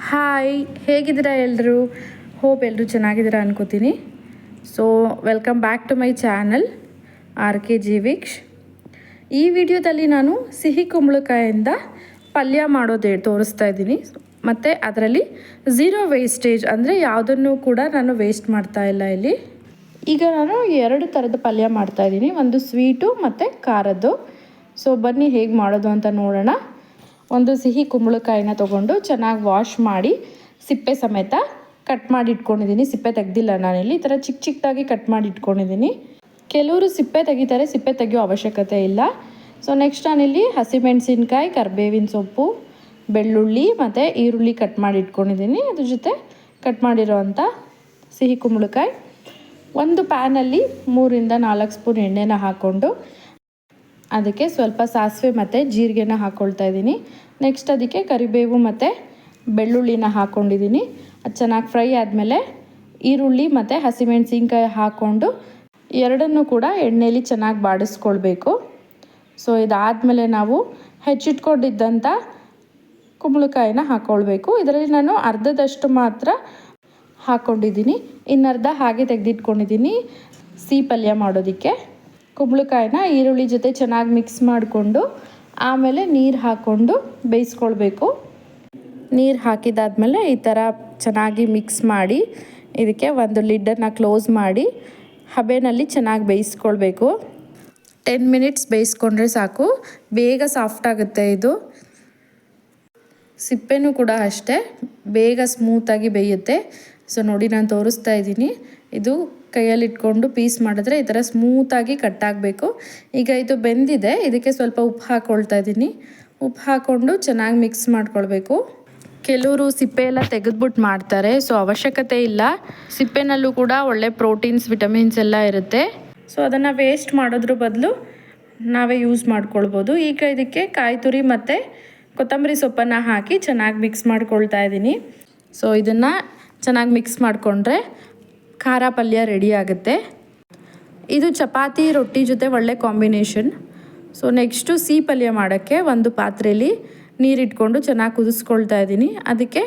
Hi, ಹೇಗಿದ್ದೀರಾ ಎಲ್ಲರೂ? Hope ಎಲ್ಲರೂ ಚೆನ್ನಾಗಿದ್ದೀರಾ ಅನ್ಕೋತೀನಿ. So welcome back to my channel RKG ವೀಕ್ಷ್. ಈ ವಿಡಿಯೋದಲ್ಲಿ ನಾನು ಸಿಹಿ ಕುಂಬಳಕಾಯಿಂದ ಪಲ್ಯ ಮಾಡೋದು ತೋರಿಸ್ತಾ ಇದ್ದೀನಿ. ಮತ್ತು ಅದರಲ್ಲಿ ಝೀರೋ ವೇಸ್ಟೇಜ್, ಅಂದರೆ ಯಾವುದನ್ನು ಕೂಡ ನಾನು ವೇಸ್ಟ್ ಮಾಡ್ತಾ ಇಲ್ಲ ಇಲ್ಲಿ. ಈಗ ನಾನು 2 ಥರದ ಪಲ್ಯ ಮಾಡ್ತಾಯಿದ್ದೀನಿ, ಒಂದು ಸ್ವೀಟು ಮತ್ತು ಖಾರದ್ದು. ಸೊ ಬನ್ನಿ ಹೇಗೆ ಮಾಡೋದು ಅಂತ ನೋಡೋಣ. ಒಂದು ಸಿಹಿ ಕುಂಬಳಕಾಯಿನ ತೊಗೊಂಡು ಚೆನ್ನಾಗಿ ವಾಶ್ ಮಾಡಿ ಸಿಪ್ಪೆ ಸಮೇತ ಕಟ್ ಮಾಡಿ ಇಟ್ಕೊಂಡಿದ್ದೀನಿ. ಸಿಪ್ಪೆ ತೆಗೆದಿಲ್ಲ ನಾನಿಲ್ಲಿ, ಈ ಥರ ಚಿಕ್ಕ ಚಿಕ್ಕದಾಗಿ ಕಟ್ ಮಾಡಿ ಇಟ್ಕೊಂಡಿದ್ದೀನಿ. ಕೆಲವರು ಸಿಪ್ಪೆ ತೆಗಿತಾರೆ, ಸಿಪ್ಪೆ ತೆಗಿಯೋ ಅವಶ್ಯಕತೆ ಇಲ್ಲ. ಸೊ ನೆಕ್ಸ್ಟ್ ನಾನಿಲ್ಲಿ ಹಸಿಮೆಣಸಿನ್ಕಾಯಿ, ಕರಿಬೇವಿನ ಸೊಪ್ಪು, ಬೆಳ್ಳುಳ್ಳಿ ಮತ್ತು ಈರುಳ್ಳಿ ಕಟ್ ಮಾಡಿ ಇಟ್ಕೊಂಡಿದ್ದೀನಿ. ಅದ್ರ ಜೊತೆ ಕಟ್ ಮಾಡಿರೋವಂಥ ಸಿಹಿ ಕುಂಬಳಕಾಯಿ. ಒಂದು ಪ್ಯಾನಲ್ಲಿ 3 ಇಂದ 4 ಸ್ಪೂನ್ ಎಣ್ಣೆನ ಹಾಕ್ಕೊಂಡು ಅದಕ್ಕೆ ಸ್ವಲ್ಪ ಸಾಸಿವೆ ಮತ್ತು ಜೀರಿಗೆನ ಹಾಕ್ಕೊಳ್ತಾ ಇದ್ದೀನಿ. ನೆಕ್ಸ್ಟ್ ಅದಕ್ಕೆ ಕರಿಬೇವು ಮತ್ತು ಬೆಳ್ಳುಳ್ಳಿನ ಹಾಕ್ಕೊಂಡಿದ್ದೀನಿ. ಅದು ಚೆನ್ನಾಗಿ ಫ್ರೈ ಆದಮೇಲೆ ಈರುಳ್ಳಿ ಮತ್ತು ಹಸಿಮೆಣಸಿನ್ಕಾಯಿ ಹಾಕ್ಕೊಂಡು ಎರಡನ್ನೂ ಕೂಡ ಎಣ್ಣೆಯಲ್ಲಿ ಚೆನ್ನಾಗಿ ಬಾಡಿಸ್ಕೊಳ್ಬೇಕು. ಸೊ ಇದಾದಮೇಲೆ ನಾವು ಹೆಚ್ಚಿಟ್ಕೊಂಡಿದ್ದಂಥ ಕುಂಬಳಕಾಯಿನ ಹಾಕ್ಕೊಳ್ಬೇಕು. ಇದರಲ್ಲಿ ನಾನು ಅರ್ಧದಷ್ಟು ಮಾತ್ರ ಹಾಕ್ಕೊಂಡಿದ್ದೀನಿ, ಇನ್ನರ್ಧ ಹಾಗೆ ತೆಗೆದಿಟ್ಕೊಂಡಿದ್ದೀನಿ ಸಿಹಿ ಪಲ್ಯ ಮಾಡೋದಕ್ಕೆ. ಕುಂಬಳಕಾಯಿನ ಈರುಳ್ಳಿ ಜೊತೆ ಚೆನ್ನಾಗಿ ಮಿಕ್ಸ್ ಮಾಡಿಕೊಂಡು ಆಮೇಲೆ ನೀರು ಹಾಕ್ಕೊಂಡು ಬೇಯಿಸ್ಕೊಳ್ಬೇಕು. ನೀರು ಹಾಕಿದಾದ್ಮೇಲೆ ಈ ಥರ ಚೆನ್ನಾಗಿ ಮಿಕ್ಸ್ ಮಾಡಿ ಇದಕ್ಕೆ ಒಂದು ಲಿಡ್ಡನ್ನು ಕ್ಲೋಸ್ ಮಾಡಿ ಹಬೆನಲ್ಲಿ ಚೆನ್ನಾಗಿ ಬೇಯಿಸ್ಕೊಳ್ಬೇಕು. 10 ಮಿನಿಟ್ಸ್ ಬೇಯಿಸ್ಕೊಂಡ್ರೆ ಸಾಕು, ಬೇಗ ಸಾಫ್ಟ್ ಆಗುತ್ತೆ ಇದು. ಸಿಪ್ಪೆನೂ ಕೂಡ ಅಷ್ಟೇ ಬೇಗ ಸ್ಮೂತಾಗಿ ಬೇಯುತ್ತೆ. ಸೊ ನೋಡಿ, ನಾನು ತೋರಿಸ್ತಾ ಇದ್ದೀನಿ. ಇದು ಕೈಯಲ್ಲಿ ಇಟ್ಕೊಂಡು ಪೀಸ್ ಮಾಡಿದ್ರೆ ಈ ಥರ ಸ್ಮೂತಾಗಿ ಕಟ್ ಆಗಬೇಕು. ಈಗ ಇದು ಬೆಂದಿದೆ, ಇದಕ್ಕೆ ಸ್ವಲ್ಪ ಉಪ್ಪು ಹಾಕ್ಕೊಳ್ತಾ ಇದ್ದೀನಿ. ಉಪ್ಪು ಹಾಕ್ಕೊಂಡು ಚೆನ್ನಾಗಿ ಮಿಕ್ಸ್ ಮಾಡ್ಕೊಳ್ಬೇಕು. ಕೆಲವರು ಸಿಪ್ಪೆ ಎಲ್ಲ ತೆಗೆದ್ಬಿಟ್ಟು ಮಾಡ್ತಾರೆ, ಸೊ ಅವಶ್ಯಕತೆ ಇಲ್ಲ. ಸಿಪ್ಪೆನಲ್ಲೂ ಕೂಡ ಒಳ್ಳೆ ಪ್ರೋಟೀನ್ಸ್, ವಿಟಮಿನ್ಸ್ ಎಲ್ಲ ಇರುತ್ತೆ. ಸೊ ಅದನ್ನು ವೇಸ್ಟ್ ಮಾಡೋದ್ರ ಬದಲು ನಾವೇ ಯೂಸ್ ಮಾಡ್ಕೊಳ್ಬೋದು. ಈಗ ಇದಕ್ಕೆ ಕಾಯಿ ತುರಿ ಮತ್ತು ಕೊತ್ತಂಬರಿ ಸೊಪ್ಪನ್ನು ಹಾಕಿ ಚೆನ್ನಾಗಿ ಮಿಕ್ಸ್ ಮಾಡ್ಕೊಳ್ತಾ ಇದ್ದೀನಿ. ಸೊ ಇದನ್ನು ಚೆನ್ನಾಗಿ ಮಿಕ್ಸ್ ಮಾಡಿಕೊಂಡ್ರೆ ಖಾರ ಪಲ್ಯ ರೆಡಿ ಆಗುತ್ತೆ. ಇದು ಚಪಾತಿ ರೊಟ್ಟಿ ಜೊತೆ ಒಳ್ಳೆ ಕಾಂಬಿನೇಷನ್. ಸೊ ನೆಕ್ಸ್ಟು ಸಿಹಿ ಪಲ್ಯ ಮಾಡೋಕ್ಕೆ ಒಂದು ಪಾತ್ರೆಯಲ್ಲಿ ನೀರಿಟ್ಕೊಂಡು ಚೆನ್ನಾಗಿ ಕುದಿಸ್ಕೊಳ್ತಾ ಇದ್ದೀನಿ. ಅದಕ್ಕೆ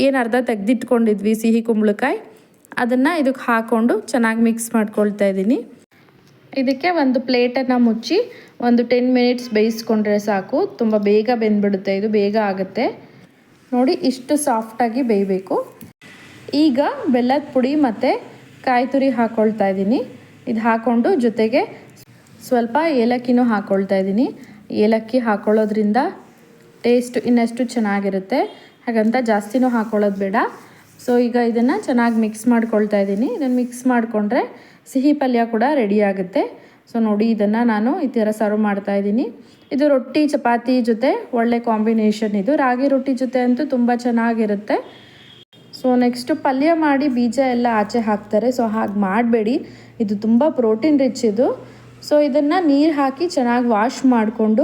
ಏನು ಅರ್ಧ ತೆಗೆದಿಟ್ಕೊಂಡಿದ್ವಿ ಸಿಹಿ ಕುಂಬಳಕಾಯಿ, ಅದನ್ನು ಇದಕ್ಕೆ ಹಾಕ್ಕೊಂಡು ಚೆನ್ನಾಗಿ ಮಿಕ್ಸ್ ಮಾಡ್ಕೊಳ್ತಾ ಇದ್ದೀನಿ. ಇದಕ್ಕೆ ಒಂದು ಪ್ಲೇಟನ್ನು ಮುಚ್ಚಿ ಒಂದು 10 ಮಿನಿಟ್ಸ್ ಬೇಯಿಸ್ಕೊಂಡ್ರೆ ಸಾಕು. ತುಂಬ ಬೇಗ ಬೆಂದ್ಬಿಡುತ್ತೆ, ಇದು ಬೇಗ ಆಗುತ್ತೆ. ನೋಡಿ, ಇಷ್ಟು ಸಾಫ್ಟಾಗಿ ಬೇಯಬೇಕು. ಈಗ ಬೆಲ್ಲದ ಪುಡಿ ಮತ್ತು ಕಾಯಿ ತುರಿ ಹಾಕ್ಕೊಳ್ತಾ ಇದ್ದೀನಿ. ಇದು ಹಾಕ್ಕೊಂಡು ಜೊತೆಗೆ ಸ್ವಲ್ಪ ಏಲಕ್ಕಿನೂ ಹಾಕ್ಕೊಳ್ತಾ ಇದ್ದೀನಿ. ಏಲಕ್ಕಿ ಹಾಕ್ಕೊಳ್ಳೋದ್ರಿಂದ ಟೇಸ್ಟ್ ಇನ್ನಷ್ಟು ಚೆನ್ನಾಗಿರುತ್ತೆ, ಹಾಗಂತ ಜಾಸ್ತಿನೂ ಹಾಕ್ಕೊಳ್ಳೋದು ಬೇಡ. ಸೊ ಈಗ ಇದನ್ನು ಚೆನ್ನಾಗಿ ಮಿಕ್ಸ್ ಮಾಡ್ಕೊಳ್ತಾ ಇದ್ದೀನಿ. ಇದನ್ನು ಮಿಕ್ಸ್ ಮಾಡಿಕೊಂಡ್ರೆ ಸಿಹಿ ಪಲ್ಯ ಕೂಡ ರೆಡಿ ಆಗುತ್ತೆ. ಸೊ ನೋಡಿ, ಇದನ್ನು ನಾನು ಈ ಥರ ಸರ್ವ್ ಮಾಡ್ತಾಯಿದ್ದೀನಿ. ಇದು ರೊಟ್ಟಿ ಚಪಾತಿ ಜೊತೆ ಒಳ್ಳೆ ಕಾಂಬಿನೇಷನ್. ಇದು ರಾಗಿ ರೊಟ್ಟಿ ಜೊತೆ ಅಂತೂ ತುಂಬ ಚೆನ್ನಾಗಿರುತ್ತೆ. ಸೊ ನೆಕ್ಸ್ಟು ಪಲ್ಯ ಮಾಡಿ ಬೀಜ ಎಲ್ಲ ಆಚೆ ಹಾಕ್ತಾರೆ, ಸೊ ಹಾಗೆ ಮಾಡಬೇಡಿ, ಇದು ತುಂಬ ಪ್ರೋಟೀನ್ ರಿಚ್ ಇದು. ಸೊ ಇದನ್ನು ನೀರು ಹಾಕಿ ಚೆನ್ನಾಗಿ ವಾಶ್ ಮಾಡಿಕೊಂಡು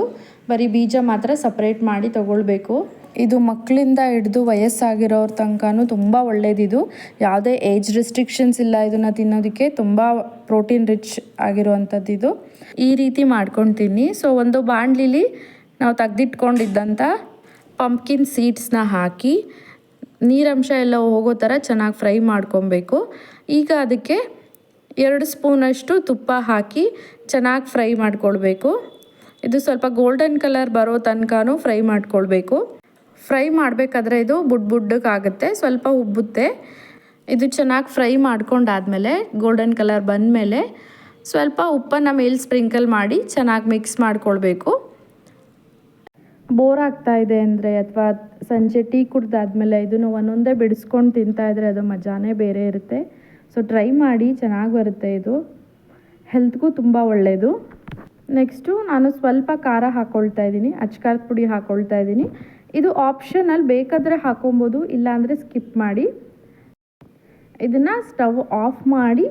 ಬರೀ ಬೀಜ ಮಾತ್ರ ಸಪ್ರೇಟ್ ಮಾಡಿ ತೊಗೊಳ್ಬೇಕು. ಇದು ಮಕ್ಕಳಿಂದ ಹಿಡಿದು ವಯಸ್ಸಾಗಿರೋರ ತನಕನೂ ತುಂಬ ಒಳ್ಳೆಯದಿದು. ಯಾವುದೇ ಏಜ್ ರಿಸ್ಟ್ರಿಕ್ಷನ್ಸ್ ಇಲ್ಲ ಇದನ್ನು ತಿನ್ನೋದಕ್ಕೆ. ತುಂಬ ಪ್ರೋಟೀನ್ ರಿಚ್ ಆಗಿರುವಂಥದ್ದು ಇದು. ಈ ರೀತಿ ಮಾಡ್ಕೊಂಡು ತಿನ್ನಿ. ಸೊ ಒಂದು ಬಾಣಲಿಲಿ ನಾವು ತೆಗೆದಿಟ್ಕೊಂಡಿದ್ದಂಥ ಪಂಪ್ಕಿನ್ ಸೀಡ್ಸ್ನ ಹಾಕಿ ನೀರಂಶ ಎಲ್ಲ ಹೋಗೋ ಥರ ಚೆನ್ನಾಗಿ ಫ್ರೈ ಮಾಡ್ಕೊಬೇಕು. ಈಗ ಅದಕ್ಕೆ 2 ಸ್ಪೂನಷ್ಟು ತುಪ್ಪ ಹಾಕಿ ಚೆನ್ನಾಗಿ ಫ್ರೈ ಮಾಡ್ಕೊಳ್ಬೇಕು. ಇದು ಸ್ವಲ್ಪ ಗೋಲ್ಡನ್ ಕಲರ್ ಬರೋ ತನಕನೂ ಫ್ರೈ ಮಾಡ್ಕೊಳ್ಬೇಕು. ಫ್ರೈ ಮಾಡಬೇಕಾದ್ರೆ ಇದು ಬುಡ್ಡಕ್ಕಾಗುತ್ತೆ, ಸ್ವಲ್ಪ ಉಬ್ಬುತ್ತೆ. ಇದು ಚೆನ್ನಾಗಿ ಫ್ರೈ ಮಾಡ್ಕೊಂಡಾದಮೇಲೆ ಗೋಲ್ಡನ್ ಕಲರ್ ಬಂದಮೇಲೆ ಸ್ವಲ್ಪ ಉಪ್ಪನ್ನು ಮೇಲೆ ಸ್ಪ್ರಿಂಕಲ್ ಮಾಡಿ ಚೆನ್ನಾಗಿ ಮಿಕ್ಸ್ ಮಾಡ್ಕೊಳ್ಬೇಕು. ಬೋರ್ ಆಗ್ತಾ ಇದೆ ಅಂದರೆ ಅಥವಾ ಸಂಜೆ ಟೀ ಕುಡ್ದಾದ್ಮೇಲೆ ಇದನ್ನು ಒಂದೊಂದೇ ಬಿಡಿಸ್ಕೊಂಡು ತಿಂತಾಯಿದ್ರೆ ಅದು ಮಜಾನೇ ಬೇರೆ ಇರುತ್ತೆ. ಸೊ ಟ್ರೈ ಮಾಡಿ, ಚೆನ್ನಾಗಿ ಬರುತ್ತೆ. ಇದು ಹೆಲ್ತ್ಗೂ ತುಂಬ ಒಳ್ಳೆಯದು. ನೆಕ್ಸ್ಟು ನಾನು ಸ್ವಲ್ಪ ಖಾರ ಹಾಕ್ಕೊಳ್ತಾ ಇದ್ದೀನಿ, ಅಚ್ಕಾರದ ಪುಡಿ ಹಾಕ್ಕೊಳ್ತಾ ಇದ್ದೀನಿ. ಇದು ಆಪ್ಷನಲ್, ಬೇಕಾದರೆ ಹಾಕೊಬೋದು, ಇಲ್ಲಾಂದರೆ ಸ್ಕಿಪ್ ಮಾಡಿ. ಇದನ್ನು ಸ್ಟವ್ ಆಫ್ ಮಾಡಿ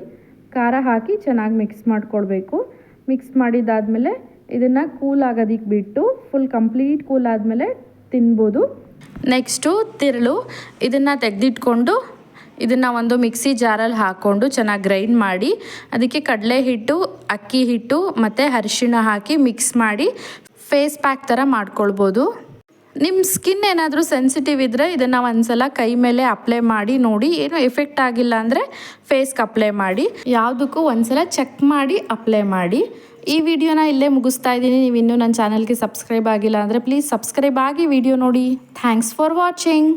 ಖಾರ ಹಾಕಿ ಚೆನ್ನಾಗಿ ಮಿಕ್ಸ್ ಮಾಡ್ಕೊಳ್ಬೇಕು. ಮಿಕ್ಸ್ ಮಾಡಿದ್ದಾದಮೇಲೆ ಇದನ್ನು ಕೂಲ್ ಆಗೋದಕ್ಕೆ ಬಿಟ್ಟು ಫುಲ್ ಕಂಪ್ಲೀಟ್ ಕೂಲ್ ಆದಮೇಲೆ ತಿನ್ಬೋದು. ನೆಕ್ಸ್ಟು ತಿರುಳು, ಇದನ್ನು ತೆಗೆದಿಟ್ಕೊಂಡು ಇದನ್ನು ಒಂದು ಮಿಕ್ಸಿ ಜಾರಲ್ಲಿ ಹಾಕ್ಕೊಂಡು ಚೆನ್ನಾಗಿ ಗ್ರೈಂಡ್ ಮಾಡಿ ಅದಕ್ಕೆ ಕಡಲೆ ಹಿಟ್ಟು, ಅಕ್ಕಿ ಹಿಟ್ಟು ಮತ್ತು ಅರಿಶಿಣ ಹಾಕಿ ಮಿಕ್ಸ್ ಮಾಡಿ ಫೇಸ್ ಪ್ಯಾಕ್ ಥರ ಮಾಡ್ಕೊಳ್ಬೋದು. ನಿಮ್ಮ ಸ್ಕಿನ್ ಏನಾದರೂ ಸೆನ್ಸಿಟಿವ್ ಇದ್ದರೆ ಇದನ್ನು ಒಂದ್ಸಲ ಕೈ ಮೇಲೆ ಅಪ್ಲೈ ಮಾಡಿ ನೋಡಿ, ಏನು ಎಫೆಕ್ಟ್ ಆಗಿಲ್ಲ ಅಂದರೆ ಫೇಸ್ಗೆ ಅಪ್ಲೈ ಮಾಡಿ. ಯಾವುದಕ್ಕೂ ಒಂದ್ಸಲ ಚೆಕ್ ಮಾಡಿ ಅಪ್ಲೈ ಮಾಡಿ. ಈ ವಿಡಿಯೋನ ಇಲ್ಲೇ ಮುಗಿಸ್ತಾ ಇದ್ದೀನಿ. ನೀವು ಇನ್ನೂ ನನ್ನ ಚಾನಲ್ಗೆ ಸಬ್ಸ್ಕ್ರೈಬ್ ಆಗಿಲ್ಲ ಅಂದರೆ ಪ್ಲೀಸ್ ಸಬ್ಸ್ಕ್ರೈಬ್ ಆಗಿ ವಿಡಿಯೋ ನೋಡಿ. Thanks for watching.